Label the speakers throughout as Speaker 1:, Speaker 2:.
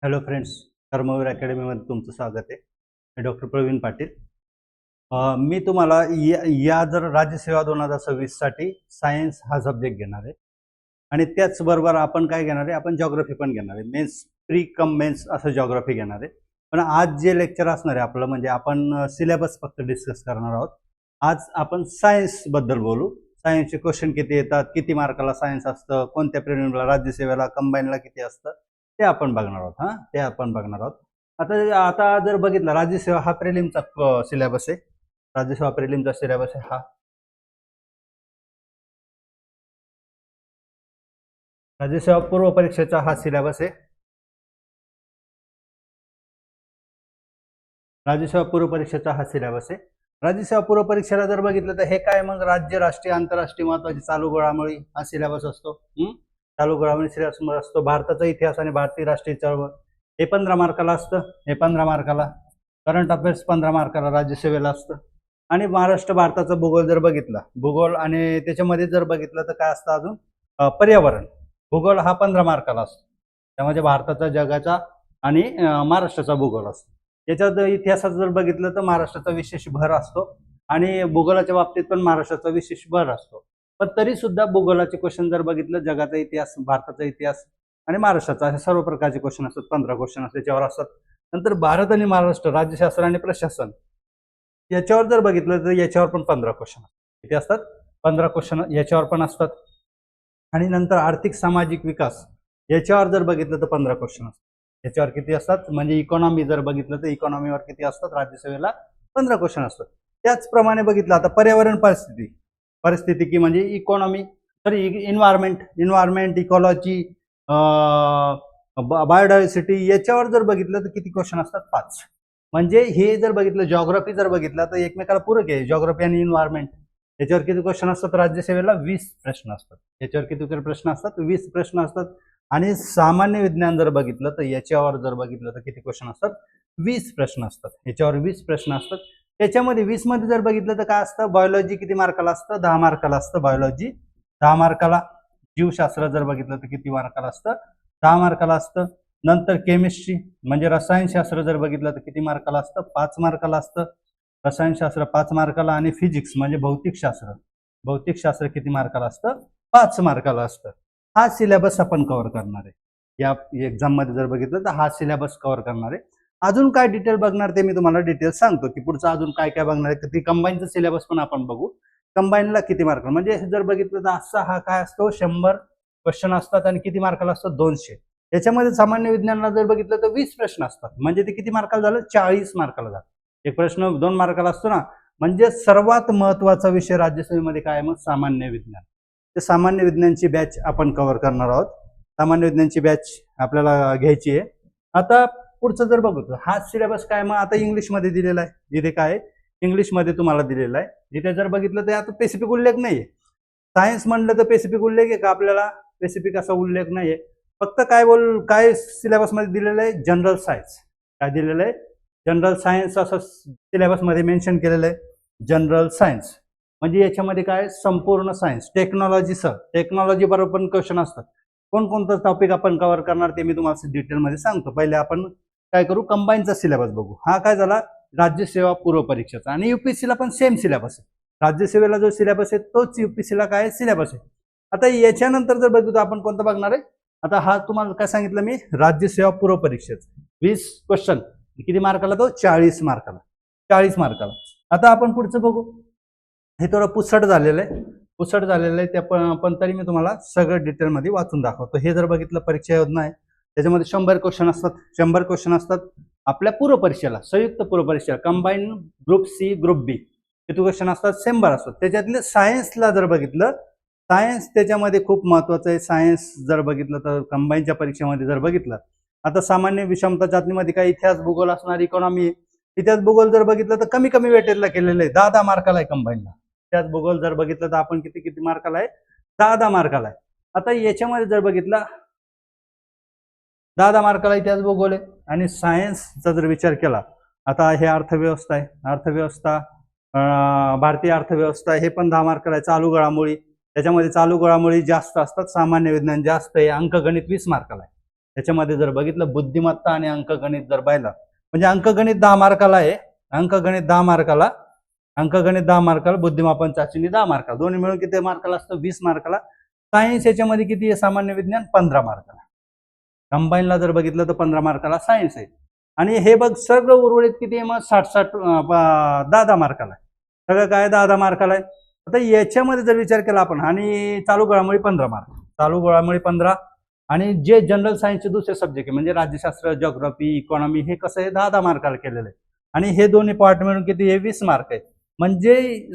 Speaker 1: Hello friends, Karmaveer अकॅडमीमध्ये तुमचं स्वागत आहे. मी डॉक्टर प्रवीण पाटील. मी तुम्हाला या जर राज्यसेवा 2026 साठी सायन्स हा सब्जेक्ट घेणार आहे आणि त्याचबरोबर आपण काय घेणार आहे, आपण जॉग्रफी पण घेणार आहे. मेन्स प्री कम मेन्स असं जॉग्रफी घेणार आहे. पण आज जे लेक्चर असणार आहे आपलं, म्हणजे आपण सिलेबस फक्त डिस्कस करणार आहोत. आज आपण सायन्सबद्दल बोलू. सायन्सचे क्वेश्चन किती येतात, किती मार्काला सायन्स असतं, कोणत्या प्रिलिमला, राज्यसेवेला, कंबाईनला किती असतं, ते आपण बघणार आहोत. ते आपण बघणार आहोत. आता आता जर बघितलं, राज्यसेवा हा प्रिलिमचा सिलेबस आहे. राज्यसेवा प्रिलिमचा सिलेबस आहे हा. राज्यसेवा पूर्व परीक्षेचा हा सिलेबस आहे. राज्यसेवा पूर्व परीक्षेचा हा सिलेबस आहे. राज्यसेवा पूर्व परीक्षेला जर बघितलं तर हे काय, मग राज्य, राष्ट्रीय, आंतरराष्ट्रीय महत्वाची चालू घडामोडी हा सिलेबस असतो. चालू घडामोडी सिलेबस असतो. भारताचा इतिहास आणि भारतीय राष्ट्रीय चळवळ हे 15 मार्काला असतं. हे 15 मार्काला. करंट अफेअर्स 15 मार्काला राज्यसेवेला असतं. आणि महाराष्ट्र भारताचा भूगोल जर बघितला, भूगोल आणि त्याच्यामध्ये जर बघितलं तर काय असतं अजून, पर्यावरण. भूगोल हा 15 मार्काला असतो. त्यामध्ये भारताचा, जगाचा आणि महाराष्ट्राचा भूगोल असतो. याच्यात इतिहासात जर बघितलं तर महाराष्ट्राचा विशेष भर असतो आणि भूगोलाच्या बाबतीत पण महाराष्ट्राचा विशेष भर असतो. पण तरी सुद्धा भूगोलाचे क्वेश्चन जर बघितलं, जगाचा इतिहास, भारताचा इतिहास आणि महाराष्ट्राचा, असे सर्व प्रकारचे क्वेश्चन असतात. 15 क्वेश्चन त्याच्यावर असतात. नंतर भारत आणि महाराष्ट्र, राज्यशास्त्र आणि प्रशासन, याच्यावर जर बघितलं तर याच्यावर पण 15 क्वेश्चन असतात. किती असतात? 15 क्वेश्चन याच्यावर पण असतात. आणि नंतर आर्थिक सामाजिक विकास याच्यावर जर बघितलं तर 15 क्वेश्चन असतात. याच्यावर किती असतात, म्हणजे इकॉनॉमी जर बघितलं तर इकॉनॉमीवर किती असतात, राज्यसेवेला 15 क्वेश्चन असतात. त्याचप्रमाणे बघितलं आता पर्यावरण परिस्थिती की म्हणजे economy, sorry environment, ecology, biodiversity, याच्यावर जर बघितलं तर किती क्वेश्चन असतात? 5. म्हणजे हे जर बघितलं, जॉग्रफी जर बघितलं तर एकमेकाला पूरक आहे. जॉग्रफी आणि इन्व्हायरमेंट याच्यावर किती क्वेश्चन असतात? राज्यसेवेला 20 प्रश्न असतात. याच्यावर किती प्रश्न असतात? 20 प्रश्न असतात. आणि सामान्य विज्ञान जर बघितलं तर याच्यावर जर बघितलं तर किती क्वेश्चन असतात? 20 प्रश्न असतात. याच्यावर 20 प्रश्न असतात. त्याच्यामध्ये 20 मध्ये जर बघितलं तर काय असतं? बायोलॉजी किती मार्काला असतं? 10 मार्काला असतं. बायोलॉजी 10 मार्काला. जीवशास्त्र जर बघितलं तर किती मार्काला असतं? 10 मार्काला असतं. नंतर केमिस्ट्री म्हणजे रसायनशास्त्र जर बघितलं तर किती मार्काला असतं? 5 मार्काला असतं. रसायनशास्त्र 5 मार्काला. आणि फिजिक्स म्हणजे भौतिकशास्त्र किती मार्काला असतं? 5 मार्काला असतं. हा सिलेबस आपण कव्हर करणार आहे. या एक्झाम मध्ये जर बघितलं तर हा सिलेबस कव्हर करणार आहे. अजून काय डिटेल बघणार ते मी तुम्हाला डिटेल सांगतो की पुढचं अजून काय काय बघणार आहे. ती कंबाईनचं सिलेबस पण आपण बघू. कंबाईनला किती मार्क, म्हणजे जर बघितलं तर असा हा काय असतो, 100 क्वेश्चन असतात आणि किती मार्काला असतो? 200. याच्यामध्ये सामान्य विज्ञानाला जर बघितलं तर 20 प्रश्न असतात. म्हणजे ते किती मार्काला झालं? 40 मार्काला झालं. एक प्रश्न 2 मार्काला असतो ना. म्हणजे सर्वात महत्वाचा विषय राज्यसेवेमध्ये काय आहे? मग सामान्य विज्ञान. ते सामान्य विज्ञानची बॅच आपण कव्हर करणार आहोत. सामान्य विज्ञानची बॅच आपल्याला घ्यायची आहे. आता पुढचं जर बघतो, हा सिलेबस काय, मग आता इंग्लिशमध्ये दिलेला आहे. इथे काय इंग्लिशमध्ये तुम्हाला दिलेला आहे. इथे जर बघितलं तर आता स्पेसिफिक उल्लेख नाहीये. सायन्स म्हणलं तर स्पेसिफिक उल्लेख आहे का आपल्याला? स्पेसिफिक असा उल्लेख नाहीये. फक्त काय सिलेबस मध्ये दिलेलं आहे? General science. काय दिलेलं आहे? जनरल सायन्स असं सिलेबस मध्ये मेन्शन केलेलं आहे. जनरल सायन्स म्हणजे याच्यामध्ये काय? संपूर्ण सायन्स. टेक्नॉलॉजी बरोबर पण क्वेश्चन असतात. कोणकोणतं टॉपिक आपण कव्हर करणार ते मी तुम्हाला डिटेलमध्ये सांगतो. पहिले आपण काय करू? कंबाईनचा सिलेबस बघू. हा काय झाला? राज्यसेवा पूर्व परीक्षेचा. आणि युपीएससीला पण सेम सिलेबस आहे. राज्यसेवेला जो सिलेबस आहे तोच युपीएससीला काय सिलेबस आहे. आता याच्यानंतर जर बघू तर आपण कोणतं बघणार आहे? आता हा तुम्हाला काय सांगितलं मी? राज्यसेवा पूर्व परीक्षेचा 20 क्वेश्चन. किती मार्काला? तो 40 मार्काला. 40 मार्काला. आता आपण पुढचं बघू. हे थोडं पुसट झालेलं आहे. ते पण तरी मी तुम्हाला सगळं डिटेलमध्ये वाचून दाखवतो. हे जर बघितलं, परीक्षा योजना आहे. त्याच्यामध्ये 100 क्वेश्चन असतात. 100 क्वेश्चन असतात आपल्या पूर्व परीक्षेला, संयुक्त पूर्व परीक्षेला, कंबाईन ग्रुप सी, ग्रुप बी. किती क्वेश्चन असतात? 100 असतात. त्याच्यातले सायन्सला जर बघितलं, सायन्स त्याच्यामध्ये खूप महत्वाचं आहे. सायन्स जर बघितलं तर कंबाईनच्या परीक्षेमध्ये जर बघितलं, आता सामान्य विषमता चाचणीमध्ये काय इतिहास, भूगोल असणार, इकॉनॉमी. इतिहास भूगोल जर बघितलं तर कमी कमी वेटेजला केलेलं आहे. 10 मार्काला आहे कंबाईनला. इतिहास भूगोल जर बघितलं तर आपण किती मार्काला आहे? 10 मार्काला आहे. आता याच्यामध्ये जर बघितलं, 10 मार्काला इतिहास भूगोल आहे. आणि सायन्सचा जर विचार केला, आता हे अर्थव्यवस्था आहे. अर्थव्यवस्था, भारतीय अर्थव्यवस्था, हे पण 10 मार्काला आहे. चालू घडामोडी, त्याच्यामध्ये चालू घडामोडी जास्त असतात. सामान्य विज्ञान जास्त आहे. अंकगणित 20 मार्काला आहे. त्याच्यामध्ये जर बघितलं बुद्धिमत्ता आणि अंकगणित जर पाहिलं, म्हणजे अंकगणित 10 मार्काला आहे, अंकगणित 10 मार्काला, अंकगणित 10 मार्काला, बुद्धिमापन चाचणी 10 मार्काला, दोन्ही मिळून किती मार्काला असतं? 20 मार्काला. सायन्स याच्यामध्ये किती आहे? सामान्य विज्ञान 15 मार्काला. कंबाईनला जर बघितलं तर 15 मार्काला सायन्स आहे. आणि हे बघ सगळं उर्वरित किती आहे मग? 60 10 मार्काला. सगळं काय 10 मार्काला आहे. आता याच्यामध्ये जर विचार केला आपण, आणि चालू घडामोडी 15 मार्क, चालू घडामोडी 15, आणि जे जनरल सायन्सचे दुसरे सब्जेक्ट आहे म्हणजे राज्यशास्त्र, जिओग्राफी, इकॉनॉमी, हे कसं आहे 10 मार्काला केलेलं आहे. आणि हे दोन्ही पार्ट मिळून किती? हे 20 मार्क आहे. म्हणजे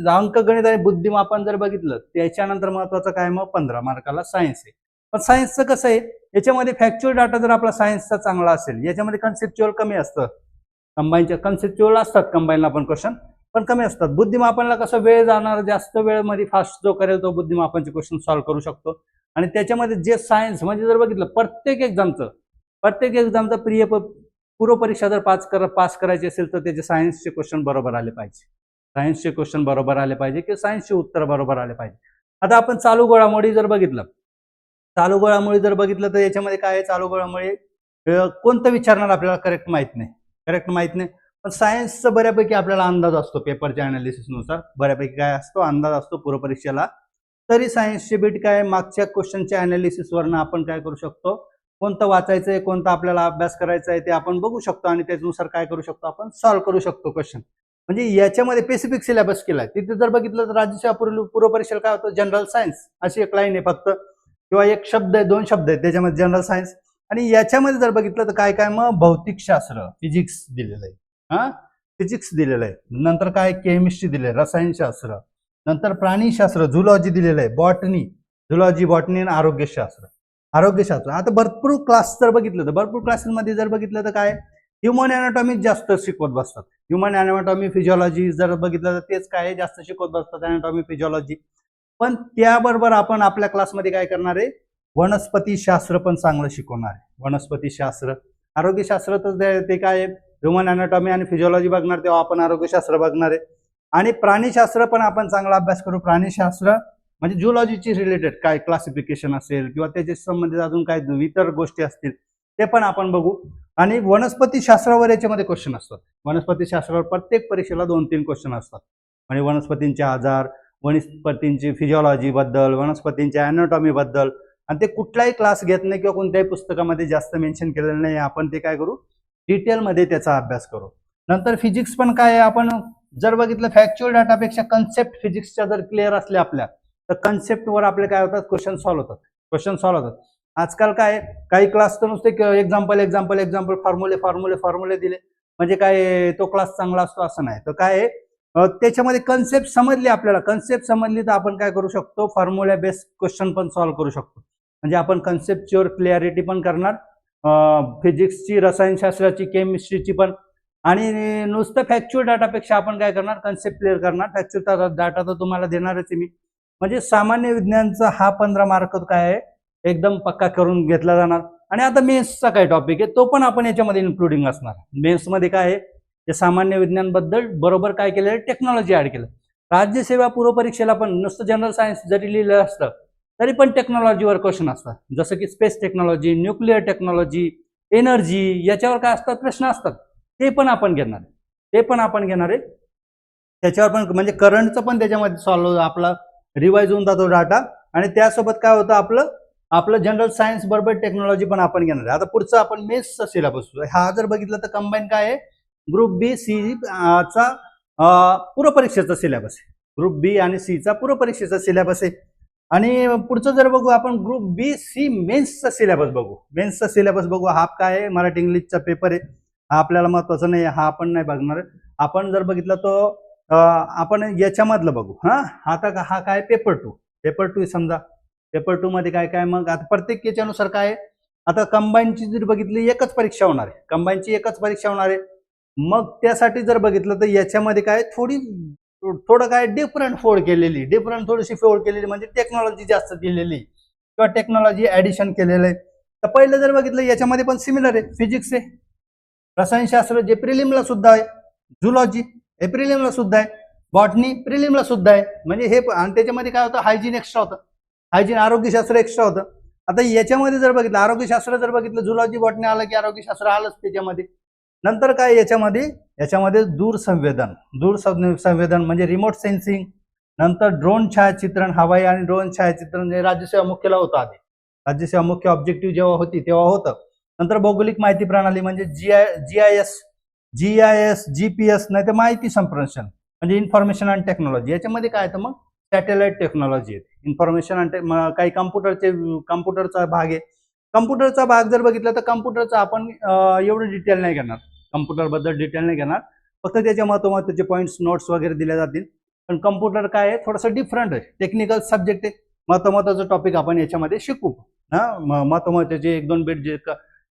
Speaker 1: अंकगणित आणि बुद्धिमापन जर बघितलं त्याच्यानंतर महत्वाचं काय मग? 15 मार्काला सायन्स आहे. पण सायन्सचं कसं आहे, याच्यामध्ये फॅक्च्युअल डाटा जर आपला सायन्सचा चांगला असेल, याच्यामध्ये कन्सेप्च्युअल कमी असतं. कंबाईनच्या कन्सेप्च्युअल असतात कंबाईनला पण क्वेश्चन, पण कमी असतात. बुद्धिमापनला कसं वेळ जाणार, जास्त वेळेमध्ये फास्ट जो करेल तो बुद्धिमापनचे क्वेश्चन सॉल्व्ह करू शकतो. आणि त्याच्यामध्ये जे सायन्स म्हणजे जर बघितलं प्रत्येक एक्झामचं पूर्व परीक्षा जर पास करायची असेल तर त्याचे सायन्सचे क्वेश्चन बरोबर आले पाहिजे, सायन्सचे क्वेश्चन बरोबर आले पाहिजे किंवा सायन्सचे उत्तर बरोबर आले पाहिजे. आता आपण चालू घडामोडी जर बघितलं, चालू घडामोडी जर बघितलं तर याच्यामध्ये काय आहे? चालू घडामोडी कोणतं विचारणार आपल्याला करेक्ट माहित नाही, पण सायन्सचा बऱ्यापैकी आपल्याला अंदाज असतो. पेपरच्या अनालिसिसनुसार बऱ्यापैकी काय असतो? अंदाज असतो पूर्व परीक्षेला. तरी सायन्सचे बीट काय, मागच्या क्वेश्चनच्या अनालिसिसवरनं आपण काय करू शकतो? कोणतं वाचायचंय, कोणता आपल्याला अभ्यास करायचा आहे ते आपण बघू शकतो, आणि त्याच्यानुसार काय करू शकतो? आपण सॉल्व्ह करू शकतो क्वेश्चन. म्हणजे याच्यामध्ये स्पेसिफिक सिलेबस केलाय. तिथे जर बघितलं तर राज्यसेवा पूर्व परीक्षेला काय होतं? जनरल सायन्स अशी एक लाईन आहे फक्त, किंवा एक शब्द आहे, 2 शब्द आहेत त्याच्यामध्ये, जनरल सायन्स. आणि याच्यामध्ये जर बघितलं तर काय काय मग? भौतिकशास्त्र, फिजिक्स दिलेलं आहे, फिजिक्स दिलेलं आहे. नंतर काय? केमिस्ट्री दिले, रसायनशास्त्र, नंतर प्राणीशास्त्र, झुलॉजी दिलेलं आहे, बॉटनी आणि आरोग्यशास्त्र. आता भरपूर क्लास जर बघितलं तर, भरपूर क्लासेसमध्ये जर बघितलं तर काय? ह्युमन अॅनाटॉमी जास्त शिकवत बसतात. ह्युमन अॅनाटॉमी, फिजिओलॉजी जर बघितलं तर तेच काय जास्त शिकवत बसतात, अॅनाटॉमी, फिजिओलॉजी. पण त्याबरोबर आपण आपल्या क्लासमध्ये काय करणार आहे? वनस्पतीशास्त्र पण चांगलं शिकवणार आहे. वनस्पतीशास्त्र, आरोग्यशास्त्र तर ते काय ह्युमन अॅनाटॉमी आणि फिजिओलॉजी बघणार, तेव्हा आपण आरोग्यशास्त्र बघणार आहे. आणि प्राणीशास्त्र पण आपण चांगला अभ्यास करू. प्राणीशास्त्र म्हणजे झुलॉजीची रिलेटेड काय क्लासिफिकेशन असेल किंवा त्याच्या संबंधित अजून काय इतर गोष्टी असतील ते पण आपण बघू. आणि वनस्पतीशास्त्रावर याच्यामध्ये क्वेश्चन असतात. वनस्पतीशास्त्रावर प्रत्येक परीक्षेला 2-3 क्वेश्चन असतात. म्हणजे वनस्पतींचे आजार, वनस्पतींची फिजिओलॉजी बद्दल, वनस्पतींच्या अॅनाटॉमी बद्दल, आणि ते कुठलाही क्लास घेत नाही किंवा कोणत्याही पुस्तकामध्ये जास्त मेन्शन केलेलं नाही. आपण ते काय करू? डिटेलमध्ये त्याचा अभ्यास करू. नंतर फिजिक्स पण काय आहे, आपण जर बघितलं फॅक्च्युअल डाटापेक्षा कन्सेप्ट फिजिक्सच्या जर क्लिअर असल्या आपल्या, तर कन्सेप्टवर आपले काय होतात? क्वेश्चन सॉल्व्ह होतात. आजकाल काय काही क्लास तर नुसते एक्झाम्पल, फॉर्म्युले दिले म्हणजे काय तो क्लास चांगला असतो असं नाही. तर काय त्याच्यामध्ये कन्सेप्ट समजली आपल्याला, कन्सेप्ट समजली तर आपण काय करू शकतो? फॉर्म्युला बेस्ड क्वेश्चन पण सॉल्व्ह करू शकतो. म्हणजे आपण कन्सेप्टची क्लिअरिटी पण करणार, फिजिक्सची, रसायनशास्त्राची, केमिस्ट्रीची पण. आणि नुसतं फॅक्च्युअल डाटापेक्षा आपण काय करणार? कन्सेप्ट क्लिअर करणार. फॅक्च्युअल डाटा तर तुम्हाला देणारच आहे मी. म्हणजे सामान्य विज्ञानचा हा 15 मार्क काय आहे एकदम पक्का करून घेतला जाणार. आणि आता मेन्सचा काय टॉपिक आहे तो पण आपण याच्यामध्ये इन्क्लुडिंग असणार. मेन्समध्ये काय आहे ते सामान्य विज्ञान बद्दल बरोबर काय केलं? टेक्नॉलॉजी ऍड केलं. राज्यसेवा पूर्व परीक्षेला पण नुसतं जनरल सायन्स जरी लिहिलं असतं तरी पण टेक्नॉलॉजीवर क्वेश्चन असतात. जसं की space technology, nuclear technology, energy, याच्यावर काय असतात? प्रश्न असतात. ते पण आपण घेणार आहे. त्याच्यावर पण म्हणजे करंटचं पण त्याच्यामध्ये सॉल्व्ह आपला रिवाइज होऊन जातो डाटा. आणि त्यासोबत काय होतं? आपलं जनरल सायन्स बरोबर टेक्नॉलॉजी पण आपण घेणार आहे. आता पुढचं आपण मेन्सचा सिलेबस, हा जर बघितलं तर कंबाईन काय आहे? ग्रुप बी सी चा पूर्व परीक्षेचा सिलेबस आहे. ग्रुप बी आणि सी चा पूर्व परीक्षेचा सिलेबस आहे. आणि पुढचं जर बघू आपण ग्रुप बी सी मेन्सचा सिलेबस बघू. हा काय आहे? मराठी इंग्लिशचा पेपर आहे. हा आपल्याला महत्वाचा नाही, हा आपण नाही बघणार. आपण जर बघितलं तो आपण याच्यामधलं बघू. आता हा काय? पेपर टू समजा. पेपर 2 मध्ये काय काय मग? आता प्रत्येक याच्यानुसार काय? आता कंबाईनची जर बघितली एकच परीक्षा होणार आहे. मग त्यासाठी जर बघितलं तर याच्यामध्ये काय थोडं काय डिफरंट थोडीशी फोड केलेली म्हणजे टेक्नॉलॉजी जास्त दिलेली किंवा टेक्नॉलॉजी ऍडिशन केलेलं आहे. तर पहिलं जर बघितलं याच्यामध्ये पण सिमिलर आहे. फिजिक्स आहे, रसायनशास्त्र जे प्रिलिमला सुद्धा आहे, झुलॉजी हे प्रिलिमला सुद्धा आहे, बॉटनी प्रिलिमला सुद्धा आहे. म्हणजे हे आणि त्याच्यामध्ये काय होतं? हायजीन एक्स्ट्रा होतं, हायजीन आरोग्यशास्त्र एक्स्ट्रा होतं. आता याच्यामध्ये जर बघितलं आरोग्यशास्त्र जर बघितलं, झुलॉजी बॉटनी आलं की आरोग्यशास्त्र आलंच त्याच्यामध्ये. नंतर काय याच्यामध्ये दूरसंवेदन म्हणजे रिमोट सेन्सिंग, नंतर ड्रोन छायाचित्रण, हवाई आणि ड्रोन छायाचित्रण हे राज्यसेवा मुख्यला होतं आधी. राज्यसेवा मुख्य ऑब्जेक्टिव्ह जेव्हा होती तेव्हा होतं. नंतर भौगोलिक माहिती प्रणाली म्हणजे जीआयएस, जीपीएस नाही तर माहिती संप्रेषण म्हणजे इन्फॉर्मेशन अँड टेक्नॉलॉजी. याच्यामध्ये काय तर मग सॅटेलाइट टेक्नॉलॉजी येते, इन्फॉर्मेशन अँड काही कम्प्युटरचा भाग आहे. कम्प्युटरचा भाग जर बघितला तर कम्प्युटरचा आपण एवढं डिटेल नाही घेणार, कम्प्युटरबद्दल डिटेल नाही घेणार, फक्त त्याच्या महत्त्वाचे पॉईंट्स नोट्स वगैरे दिले जातील. पण कम्प्युटर काय आहे थोडंसं डिफरंट आहे, टेक्निकल सब्जेक्ट आहे. महत्त्वाचं टॉपिक आपण याच्यामध्ये शिकू. महत्त्वाचे 1-2 बीट जे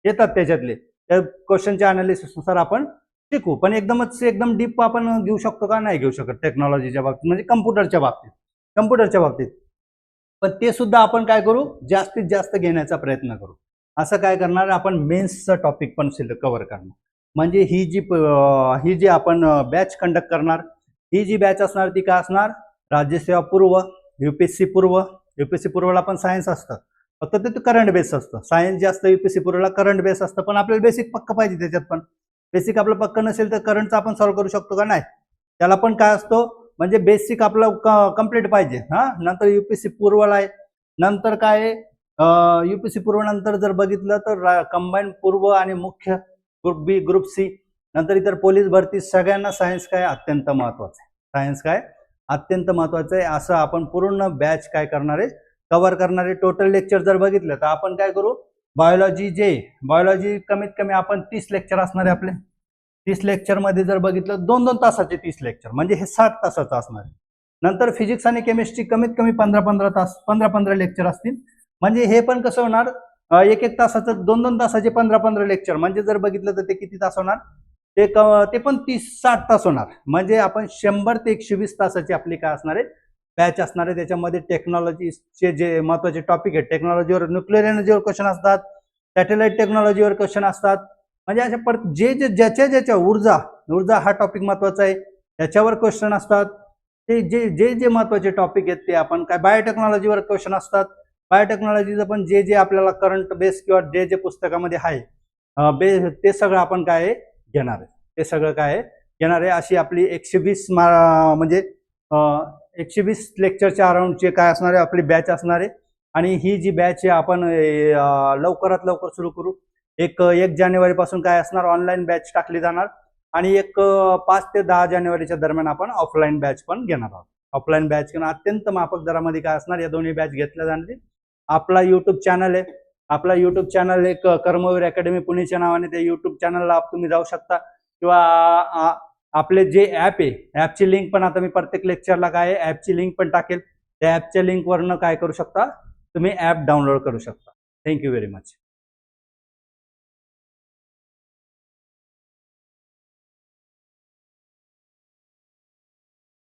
Speaker 1: येतात त्याच्यातले त्या क्वेश्चनच्या अनालिसिसनुसार आपण शिकू. पण एकदम डीप आपण घेऊ शकतो का, नाही घेऊ शकत टेक्नॉलॉजीच्या बाबतीत म्हणजे कम्प्युटरच्या बाबतीत. पण ते सुद्धा आपण काय करू, जास्तीत जास्त घेण्याचा प्रयत्न करू. असं काय करणार आपण मेन्सचं टॉपिक पण कव्हर करणार. म्हणजे ही जी आपण बॅच कंडक्ट करणार, ही जी बॅच असणार ती काय असणार, राज्यसेवा पूर्व, युपीएससी पूर्वला पण सायन्स असतं, फक्त ते करंट बेस असतं. सायन्स जे असतं युपीएससी पूर्वला करंट बेस असतं, पण आपल्याला बेसिक पक्क पाहिजे त्याच्यात. पण बेसिक आपलं पक्क नसेल तर करंटचं आपण सॉल्व्ह करू शकतो का, नाही. त्याला पण काय असतो म्हणजे बेसिक आपलं कम्प्लीट पाहिजे. नंतर युपीएससी पूर्वला आहे. नंतर काय युपीएससी पूर्व नंतर जर बघितलं तर कंबाईन पूर्व आणि मुख्य, ग्रुप बी, ग्रुप सी, नंतर इतर पोलीस भरती, सगळ्यांना सायन्स काय अत्यंत महत्वाचं आहे. असं आपण पूर्ण बॅच काय करणार आहे, कव्हर करणारे. टोटल लेक्चर जर बघितलं तर आपण काय करू, बायोलॉजी कमीत कमी आपण 30 लेक्चर असणार आहे आपले. 30 लेक्चरमध्ये जर बघितलं 2-2 तासाचे 30 लेक्चर म्हणजे हे 60 तासाचं असणार आहे. नंतर फिजिक्स आणि केमिस्ट्री कमीत कमी 15-15 तास, 15-15 लेक्चर असतील. म्हणजे हे पण कसं होणार, 1-1 तासाचं 2-2 तासाचे 15-15 लेक्चर म्हणजे जर बघितलं तर ते किती तास होणार, ते पण 30-60 तास होणार. म्हणजे आपण 100 ते 120 तासाची आपली काय असणार आहे, बॅच असणार आहे. त्याच्यामध्ये टेक्नॉलॉजीचे जे महत्त्वाचे टॉपिक आहेत, टेक्नॉलॉजीवर, न्यूक्लिअर एनर्जीवर क्वेश्चन असतात, सॅटेलाइट टेक्नॉलॉजीवर क्वेश्चन असतात. म्हणजे अशा ज्याच्या ऊर्जा हा टॉपिक महत्वाचा आहे, त्याच्यावर क्वेश्चन असतात. ते जे महत्वाचे टॉपिक आहेत ते आपण काय, बायोटेक्नॉलॉजीवर क्वेश्चन असतात. बायोटेक्नॉलॉजीचं पण जे म्हणजे करंट बेस किंवा जे पुस्तकामध्ये आहे ते सगळं आपण काय घेणार आहे. अशी आपली 120 म्हणजे 120 लेक्चरच्या अराउंडचे काय असणार आहे आपली बॅच असणार आहे. आणि ही जी बॅच आहे आपण लवकरात लवकर सुरू करू. 1 जानेवारीपासून काय असणार, ऑनलाईन बॅच टाकली जाणार आणि 5 ते 10 जानेवारीच्या दरम्यान आपण ऑफलाईन बॅच पण घेणार आहोत. ऑफलाईन बॅच किंवा अत्यंत माफक दरामध्ये काय असणार, या दोन्ही बॅच घेतल्या जाणार. आपला युट्यूब चॅनल आहे, आपला युट्यूब चॅनल एक कर्मवीर अकॅडमी पुणेच्या नावाने, त्या युट्यूब चॅनलला तुम्ही जाऊ शकता. किंवा आपले जे ॲप आहे, ॲपची लिंक पण आता मी प्रत्येक लेक्चरला काय आहे ॲपची लिंक पण टाकेल. त्या ॲपच्या लिंकवरनं काय करू शकता, तुम्ही ॲप डाउनलोड करू शकता. Thank you very much.